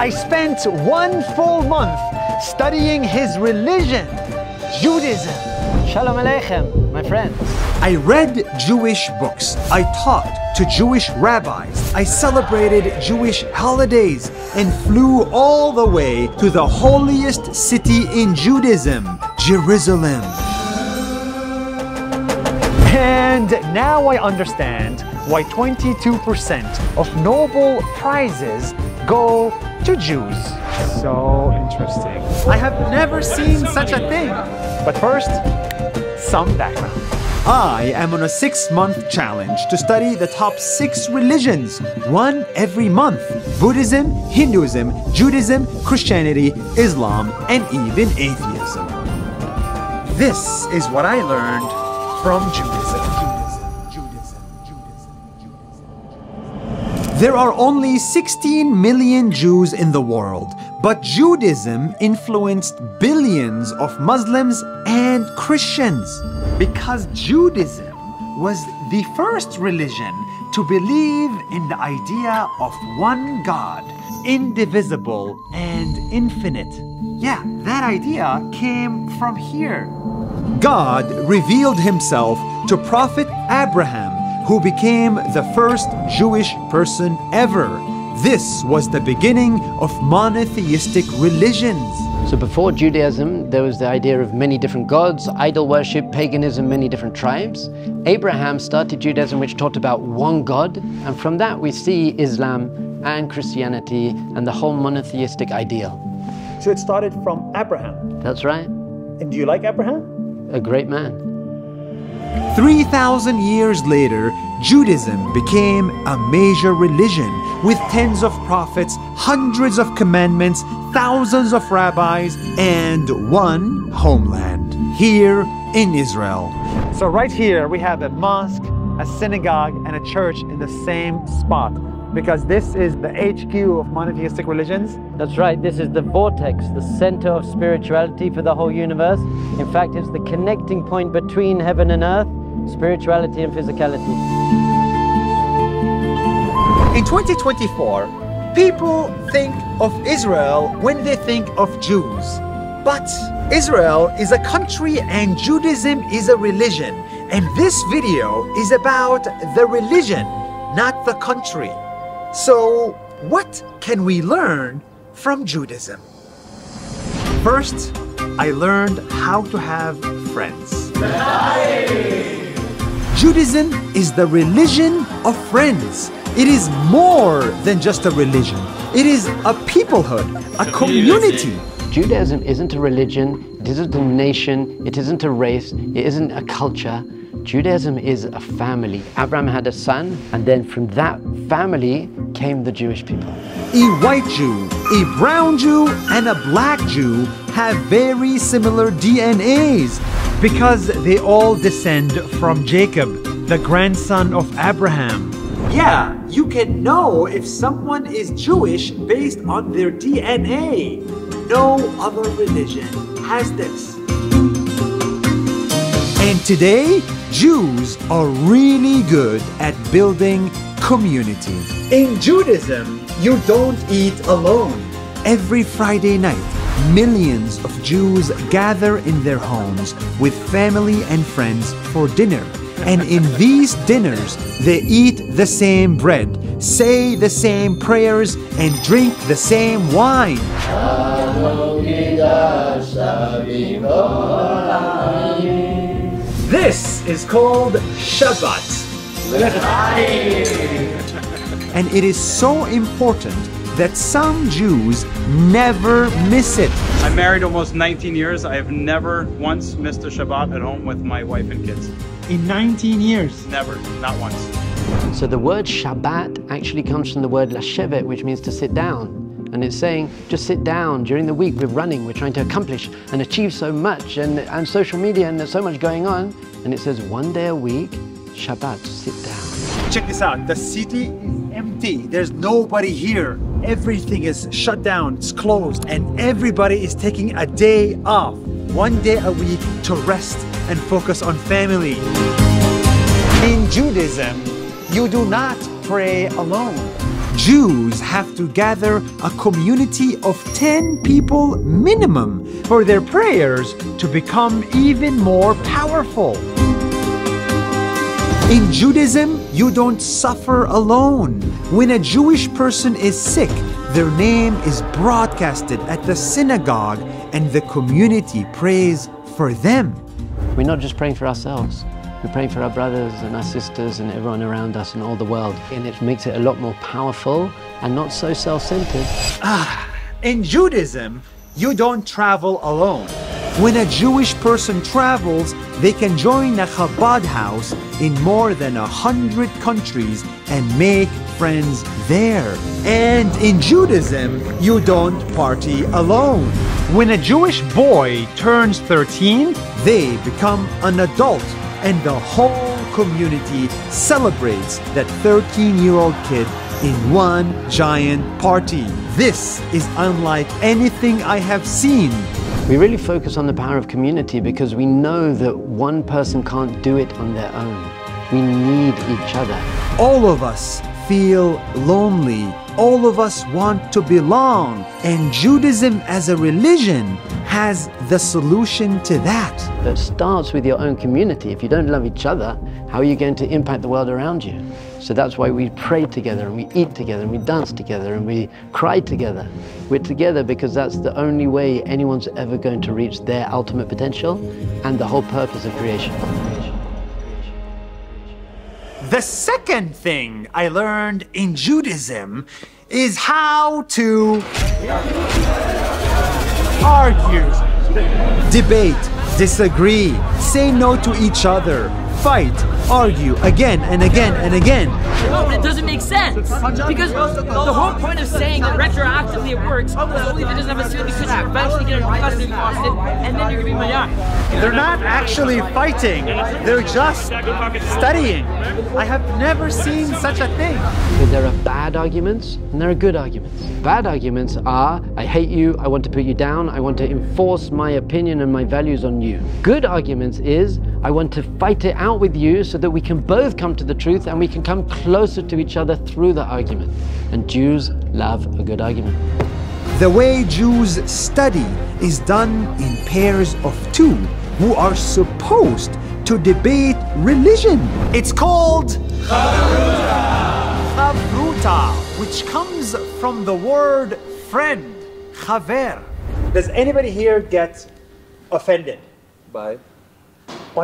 I spent 1 full month studying his religion, Judaism. Shalom Aleichem, my friends. I read Jewish books. I talked to Jewish rabbis. I celebrated Jewish holidays and flew all the way to the holiest city in Judaism, Jerusalem. And now I understand why 22% of Nobel Prizes go to Jews. So interesting. I have never seen such a thing. But first, some background. I am on a 6-month challenge to study the top 6 religions, one every month. Buddhism, Hinduism, Judaism, Christianity, Islam, and even atheism. This is what I learned from Judaism. There are only 16 million Jews in the world, but Judaism influenced billions of Muslims and Christians. Because Judaism was the first religion to believe in the idea of one God, indivisible and infinite. Yeah, that idea came from here. God revealed himself to Prophet Abraham, who became the first Jewish person ever. This was the beginning of monotheistic religions. So before Judaism, there was the idea of many different gods, idol worship, paganism, many different tribes. Abraham started Judaism, which taught about one God, and from that we see Islam and Christianity and the whole monotheistic ideal. So it started from Abraham. That's right. And do you like Abraham? A great man. 3,000 years later, Judaism became a major religion with tens of prophets, hundreds of commandments, thousands of rabbis, and one homeland, here in Israel. So right here we have a mosque, a synagogue, and a church in the same spot, because this is the HQ of monotheistic religions. That's right, this is the vortex, the center of spirituality for the whole universe. In fact, it's the connecting point between heaven and earth, spirituality and physicality. In 2024, people think of Israel when they think of Jews. But Israel is a country and Judaism is a religion. And this video is about the religion, not the country. So, what can we learn from Judaism? First, I learned how to have friends. Judaism is the religion of friends. It is more than just a religion. It is a peoplehood, a community. Judaism isn't a religion, it isn't a nation, it isn't a race, it isn't a culture. Judaism is a family. Abraham had a son, and then from that family came the Jewish people. A white Jew, a brown Jew, and a black Jew have very similar DNAs because they all descend from Jacob, the grandson of Abraham. Yeah, you can know if someone is Jewish based on their DNA. No other religion has this. And today, Jews are really good at building community. In Judaism, you don't eat alone. Every Friday night, millions of Jews gather in their homes with family and friends for dinner. And in these dinners, they eat the same bread, say the same prayers, and drink the same wine. This is called Shabbat. And it is so important that some Jews never miss it. I'm married almost 19 years. I have never once missed a Shabbat at home with my wife and kids. In 19 years? Never, not once. So the word Shabbat actually comes from the word lashevet, which means to sit down. And it's saying, just sit down. During the week, we're running, we're trying to accomplish and achieve so much, and social media, and there's so much going on. And it says one day a week, Shabbat, sit down. Check this out, the city is empty. There's nobody here. Everything is shut down, it's closed, and everybody is taking a day off. One day a week to rest and focus on family. In Judaism, you do not pray alone. Jews have to gather a community of 10 people minimum for their prayers to become even more powerful. In Judaism, you don't suffer alone. When a Jewish person is sick, their name is broadcasted at the synagogue and the community prays for them. We're not just praying for ourselves. We're praying for our brothers and our sisters and everyone around us in all the world. And it makes it a lot more powerful and not so self-centered. In Judaism, you don't travel alone. When a Jewish person travels, they can join a Chabad house in more than 100 countries and make friends there. And in Judaism, you don't party alone. When a Jewish boy turns 13, They become an adult, and the whole community celebrates that 13-year-old kid in one giant party. This is unlike anything I have seen. We really focus on the power of community because we know that one person can't do it on their own. We need each other. All of us feel lonely. All of us want to belong. And Judaism as a religion has the solution to that. That starts with your own community. If you don't love each other, how are you going to impact the world around you? So that's why we pray together and we eat together and we dance together and we cry together. We're together because that's the only way anyone's ever going to reach their ultimate potential and the whole purpose of creation. The second thing I learned in Judaism is how to argue, debate, disagree, say no to each other, fight, argue again and again and again. No, but it doesn't make sense. Because the whole point of saying that retroactively it works is only if it doesn't have a seal because you eventually get a custody Boston and then you're going to be Mayan. they're not actually fighting. They're just studying. I have never seen such a thing. Because there are bad arguments and there are good arguments. Bad arguments are, I hate you, I want to put you down, I want to enforce my opinion and my values on you. Good arguments is, I want to fight it out with you so that we can both come to the truth and we can come closer to each other through the argument. And Jews love a good argument. The way Jews study is done in pairs of two who are supposed to debate religion. It's called Chavruta, which comes from the word friend, chaver. Does anybody here get offended by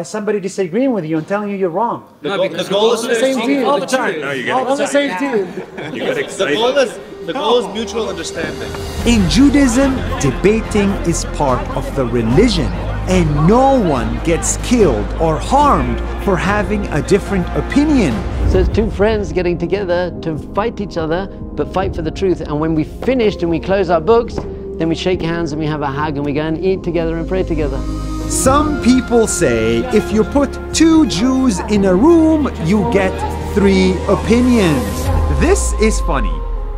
somebody disagreeing with you and telling you you're wrong? The goal is On the same team all the time. No, you On the same team. You get excited. The goal is mutual understanding. In Judaism, debating is part of the religion, and no one gets killed or harmed for having a different opinion. So it's two friends getting together to fight each other, but fight for the truth. And when we finished and we close our books, then we shake hands and we have a hug and we go and eat together and pray together. Some people say if you put two Jews in a room, you get three opinions. This is funny,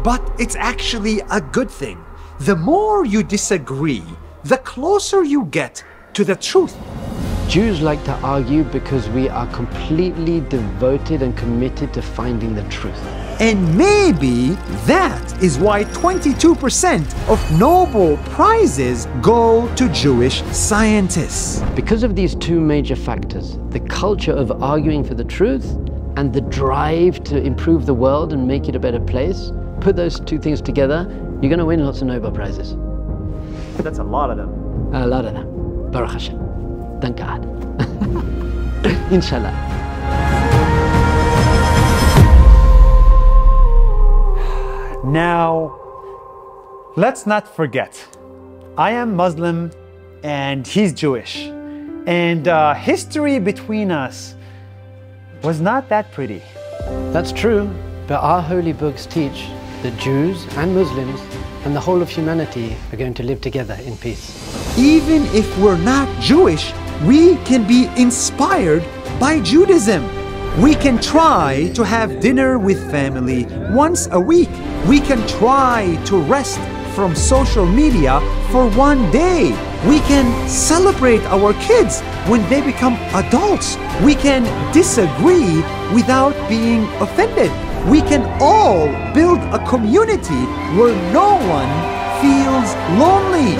but it's actually a good thing. The more you disagree, the closer you get to the truth. Jews like to argue because we are completely devoted and committed to finding the truth. And maybe that is why 22% of Nobel Prizes go to Jewish scientists. Because of these two major factors, the culture of arguing for the truth and the drive to improve the world and make it a better place, put those two things together, you're going to win lots of Nobel Prizes. That's a lot of them. A lot of them. Baruch Hashem. Thank God. Inshallah. Now, let's not forget, I am Muslim and he's Jewish. And history between us was not that pretty. That's true, but our holy books teach that Jews and Muslims and the whole of humanity are going to live together in peace. Even if we're not Jewish, we can be inspired by Judaism. We can try to have dinner with family once a week. We can try to rest from social media for one day. We can celebrate our kids when they become adults. We can disagree without being offended. we can all build a community where no one feels lonely.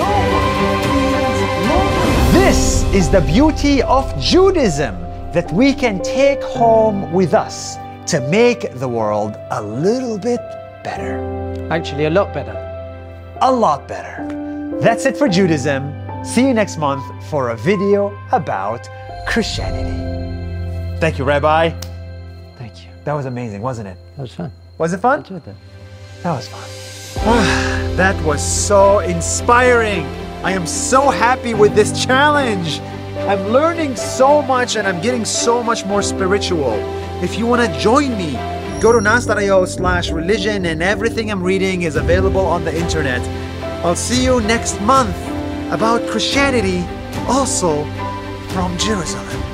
This is the beauty of Judaism that we can take home with us to make the world a little bit better. Actually, a lot better. A lot better. That's it for Judaism. See you next month for a video about Christianity. Thank you, Rabbi. Thank you. That was amazing, wasn't it? That was fun. Was it fun? I enjoyed that. That was fun. That was so inspiring. I am so happy with this challenge. I'm learning so much and I'm getting so much more spiritual. If you want to join me, go to nas.io/religion and everything I'm reading is available on the internet. I'll see you next month about Christianity, also from Jerusalem.